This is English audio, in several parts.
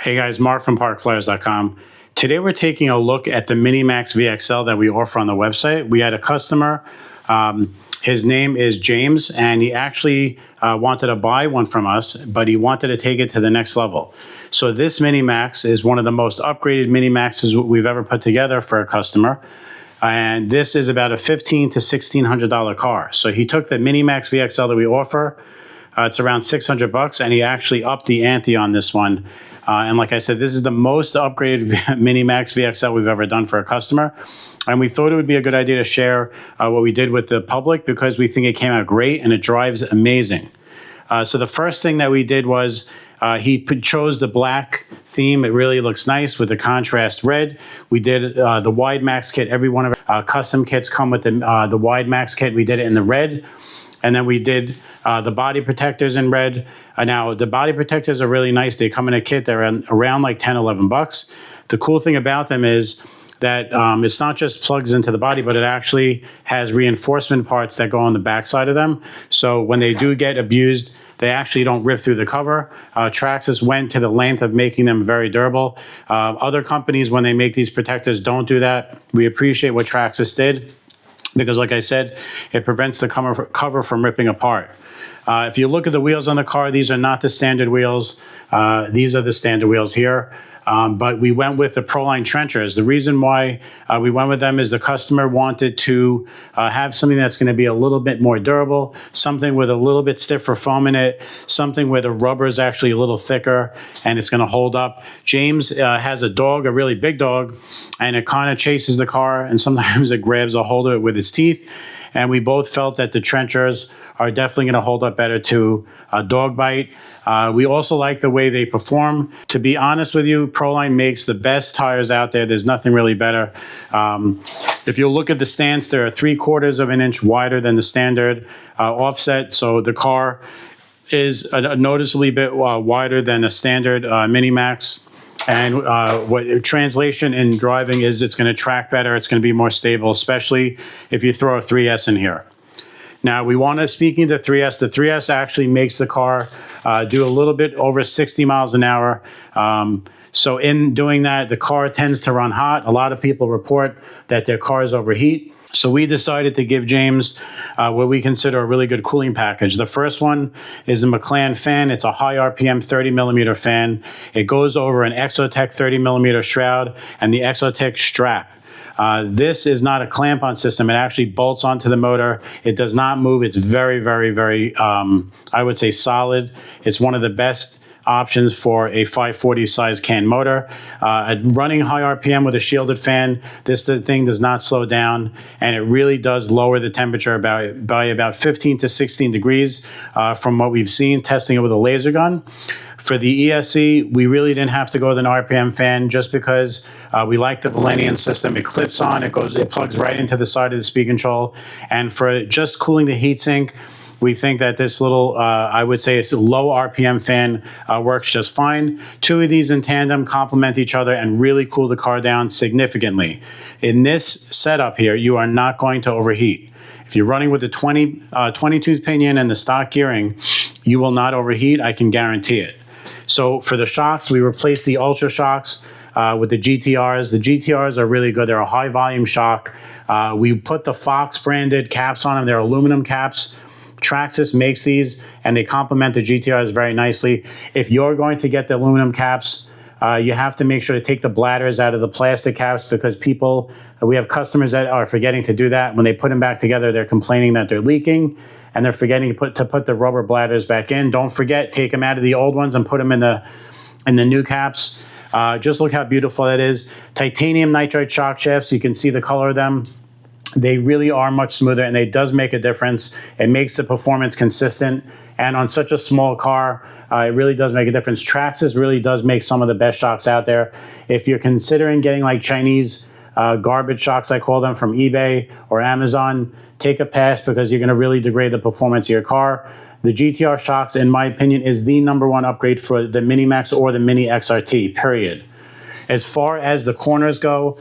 Hey guys, Mark from parkflyers.com. Today we're taking a look at the Mini Maxx VXL that we offer on the website. We had a customer, his name is James, and he actually wanted to buy one from us, but he wanted to take it to the next level. So this Mini Maxx is one of the most upgraded Mini Maxxes we've ever put together for a customer. And this is about a $1,500 to $1,600 car. So he took the Mini Maxx VXL that we offer. It's around $600, and he actually upped the ante on this one. And like I said, this is the most upgraded Mini Maxx VXL we've ever done for a customer. And we thought it would be a good idea to share what we did with the public because we think it came out great and it drives amazing. So the first thing that we did was he chose the black theme. It really looks nice with the contrast red. We did the wide max kit. Every one of our custom kits come with the wide max kit. We did it in the red. And then we did the body protectors in red. Now, the body protectors are really nice. They come in a kit. They're around like 10, 11 bucks. The cool thing about them is that it's not just plugs into the body, but it actually has reinforcement parts that go on the back side of them. So when they do get abused, they actually don't rip through the cover. Traxxas went to the length of making them very durable. Other companies, when they make these protectors, don't do that. We appreciate what Traxxas did, because like I said, it prevents the cover from ripping apart. If you look at the wheels on the car, these are not the standard wheels. These are the standard wheels here. But we went with the Proline trenchers. The reason why we went with them is the customer wanted to have something that's going to be a little bit more durable, something with a little bit stiffer foam in it, something where the rubber is actually a little thicker and it's going to hold up. James has a dog, a really big dog, and it kind of chases the car, and sometimes it grabs a hold of it with its teeth. And we both felt that the trenchers are definitely going to hold up better to a dog bite. We also like the way they perform. To be honest with you, Proline makes the best tires out there. There's nothing really better. If you look at the stance, they're 3/4 of an inch wider than the standard offset. So the car is a noticeably bit wider than a standard Mini Maxx. And what translation in driving is, it's going to track better. It's going to be more stable, especially if you throw a 3S in here. Now, we want to, speaking of the 3S, the 3S actually makes the car do a little bit over 60 miles an hour. So in doing that, the car tends to run hot. A lot of people report that their cars overheat. So we decided to give James what we consider a really good cooling package. The first one is a McLaren fan. It's a high RPM 30 millimeter fan. It goes over an Exotech 30 millimeter shroud and the Exotech strap. This is not a clamp-on system. It actually bolts onto the motor. It does not move. It's very, very, very, I would say, solid. It's one of the best options for a 540 size can motor. Running high RPM with a shielded fan, this thing does not slow down, and it really does lower the temperature by about 15 to 16 degrees from what we've seen testing it with a laser gun. For the ESC, we really didn't have to go with an RPM fan just because we like the Valenian system. It clips on, it plugs right into the side of the speed control. And for just cooling the heatsink, we think that this little, I would say it's a low RPM fan works just fine. Two of these in tandem complement each other and really cool the car down significantly. In this setup here, you are not going to overheat. If you're running with the 20-tooth pinion and the stock gearing, you will not overheat, I can guarantee it. So for the shocks, we replaced the Ultra shocks with the GTRs. The GTRs are really good. They're a high volume shock. We put the Fox branded caps on them. They're aluminum caps. Traxxas makes these and they complement the GTRs very nicely. If you're going to get the aluminum caps, you have to make sure to take the bladders out of the plastic caps, because we have customers that are forgetting to do that. When they put them back together, they're complaining that they're leaking and they're forgetting to put the rubber bladders back in. Don't forget, take them out of the old ones and put them in the new caps. Just look how beautiful that is. Titanium nitride shock shafts, you can see the color of them. They really are much smoother, and it does make a difference. It makes the performance consistent, and on such a small car, it really does make a difference. Traxxas really does make some of the best shocks out there. If you're considering getting like Chinese garbage shocks, I call them, from eBay or Amazon, take a pass, because you're going to really degrade the performance of your car. The GTR shocks, in my opinion, is the #1 upgrade for the Mini Maxx or the Mini XRT, period. As far as the corners go,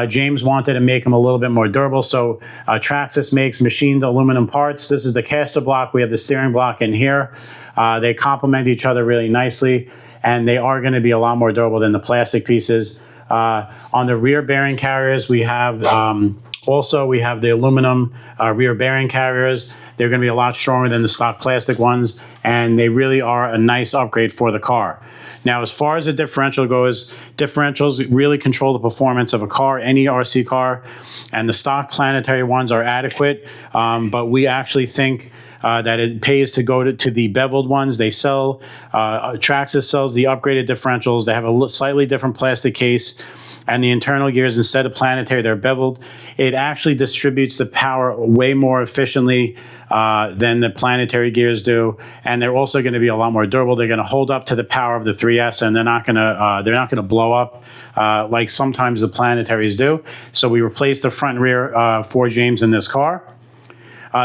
James wanted to make them a little bit more durable, so Traxxas makes machined aluminum parts. This is the caster block. We have the steering block in here. They complement each other really nicely. and they are going to be a lot more durable than the plastic pieces. On the rear bearing carriers, we have we have the aluminum rear bearing carriers. They're going to be a lot stronger than the stock plastic ones, and they really are a nice upgrade for the car. Now, as far as the differential goes, differentials really control the performance of a car, any RC car, and the stock planetary ones are adequate, but we actually think that it pays to go to the beveled ones. They sell, Traxxas sells the upgraded differentials. They have a slightly different plastic case, and the internal gears, instead of planetary, they're beveled. It actually distributes the power way more efficiently than the planetary gears do, and they're also going to be a lot more durable. They're going to hold up to the power of the 3S, and they're not going to blow up like sometimes the planetaries do. So we replaced the front and rear for James in this car.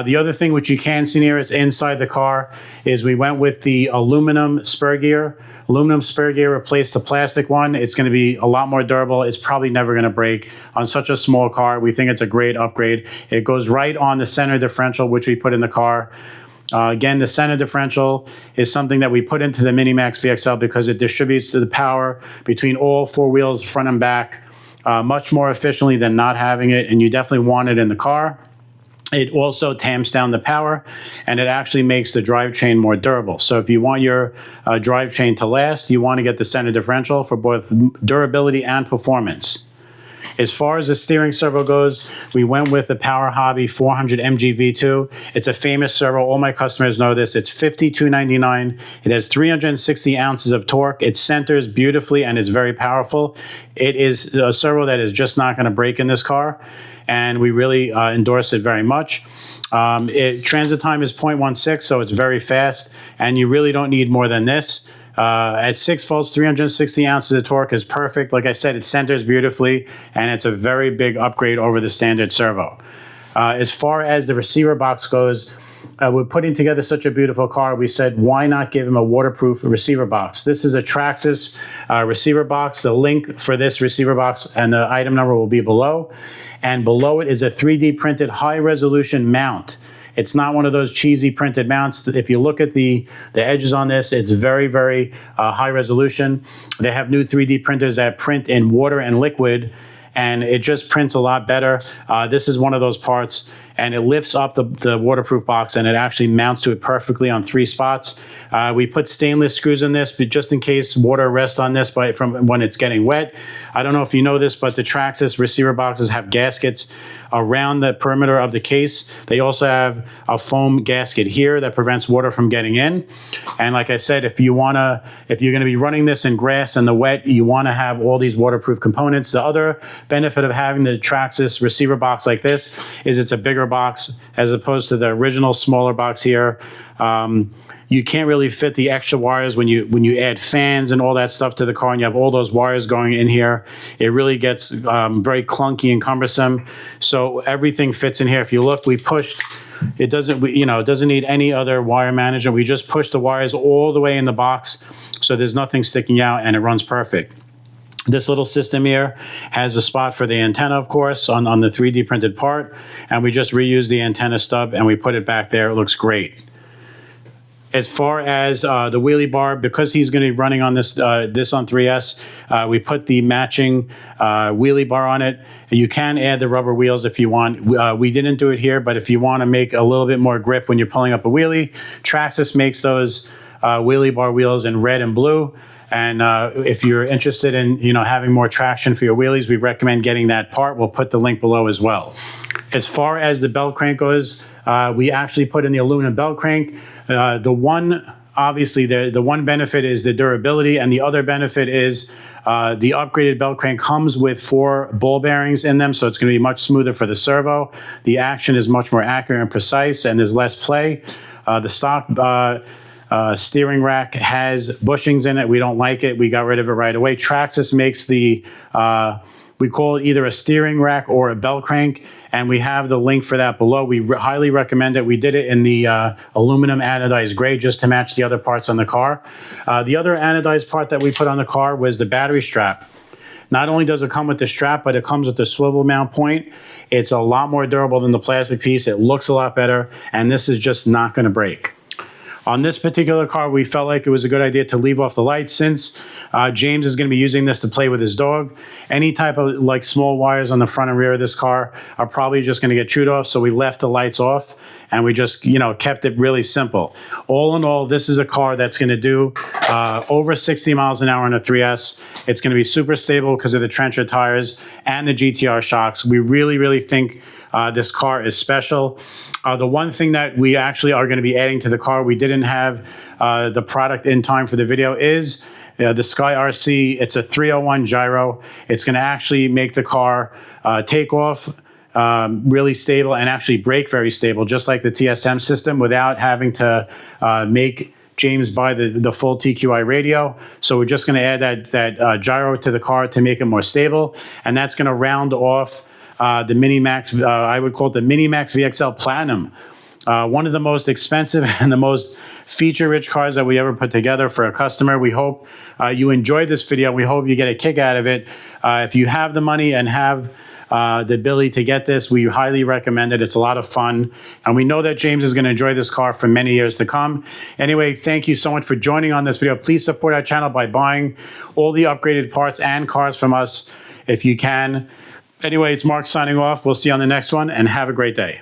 The other thing which you can see here is inside the car is we went with the aluminum spur gear. Aluminum spur gear replaced the plastic one. It's going to be a lot more durable. It's probably never going to break on such a small car. We think it's a great upgrade. It goes right on the center differential, which we put in the car. Again, the center differential is something that we put into the Mini Maxx VXL because it distributes the power between all four wheels, front and back, much more efficiently than not having it, and you definitely want it in the car. It also tamps down the power, and it actually makes the drivetrain more durable. So if you want your drivetrain to last, you want to get the center differential for both durability and performance. As far as the steering servo goes, we went with the Power Hobby 400 MG V2. It's a famous servo. All my customers know this. It's $52.99. It has 360 ounces of torque. It centers beautifully and is very powerful. It is a servo that is just not going to break in this car, and we really endorse it very much. Transit time is 0.16, so it's very fast, and you really don't need more than this. At 6 volts, 360 ounces of torque is perfect. Like I said, it centers beautifully, and it's a very big upgrade over the standard servo. As far as the receiver box goes, we're putting together such a beautiful car. We said, why not give him a waterproof receiver box? This is a Traxxas receiver box. The link for this receiver box and the item number will be below. And below it is a 3D printed high-resolution mount. It's not one of those cheesy printed mounts. If you look at the edges on this, it's very, very high resolution. They have new 3D printers that print in water and liquid, and it just prints a lot better. This is one of those parts, and it lifts up the waterproof box, and it actually mounts to it perfectly on 3 spots. We put stainless screws in this, but just in case water rests on this from when it's getting wet. I don't know if you know this, but the Traxxas receiver boxes have gaskets around the perimeter of the case. They also have a foam gasket here that prevents water from getting in. And like I said, if you're going to be running this in grass and the wet, you want to have all these waterproof components. The other benefit of having the Traxxas receiver box like this is it's a bigger box as opposed to the original smaller box here. You can't really fit the extra wires when you add fans and all that stuff to the car, and you have all those wires going in here. It really gets very clunky and cumbersome. So everything fits in here. If you look, we pushed. It doesn't need any other wire management. We just push the wires all the way in the box, so there's nothing sticking out, and it runs perfect. This little system here has a spot for the antenna, of course, on the 3D printed part, and we just reused the antenna stub and we put it back there. It looks great. As far as the wheelie bar, because he's going to be running on this on 3S, we put the matching wheelie bar on it. You can add the rubber wheels if you want. We didn't do it here, but if you want to make a little bit more grip when you're pulling up a wheelie, Traxxas makes those wheelie bar wheels in red and blue. And if you're interested in having more traction for your wheelies, we recommend getting that part. We'll put the link below as well. As far as the belt crank goes, we actually put in the aluminum belt crank. The one benefit is the durability, and the other benefit is the upgraded belt crank comes with 4 ball bearings in them, so it's going to be much smoother for the servo. The action is much more accurate and precise, and there's less play. The stock steering rack has bushings in it. We don't like it. We got rid of it right away. Traxxas makes the we call it either a steering rack or a belt crank, and we have the link for that below. We highly recommend it. We did it in the aluminum anodized gray just to match the other parts on the car. The other anodized part that we put on the car was the battery strap. Not only does it come with the strap, but it comes with the swivel mount point. It's a lot more durable than the plastic piece. It looks a lot better, and this is just not going to break. On this particular car, we felt like it was a good idea to leave off the lights since James is going to be using this to play with his dog. Any type of like small wires on the front and rear of this car are probably just going to get chewed off. So we left the lights off and we just, kept it really simple. All in all, this is a car that's going to do over 60 miles an hour on a 3S. It's going to be super stable because of the trencher tires and the GTR shocks. We really, really think this car is special. The one thing that we actually are going to be adding to the car, we didn't have the product in time for the video, is the Sky RC. It's a 301 gyro. It's going to actually make the car take off really stable and actually brake very stable, just like the TSM system, without having to make James buy the full TQI radio. So we're just going to add that gyro to the car to make it more stable, and that's going to round off the Mini Maxx, I would call it the Mini Maxx VXL Platinum. One of the most expensive and the most feature-rich cars that we ever put together for a customer. We hope you enjoyed this video. We hope you get a kick out of it. If you have the money and have the ability to get this, we highly recommend it. It's a lot of fun. And we know that James is going to enjoy this car for many years to come. Anyway, thank you so much for joining on this video. Please support our channel by buying all the upgraded parts and cars from us if you can. Anyway, it's Mark signing off. We'll see you on the next one, and have a great day.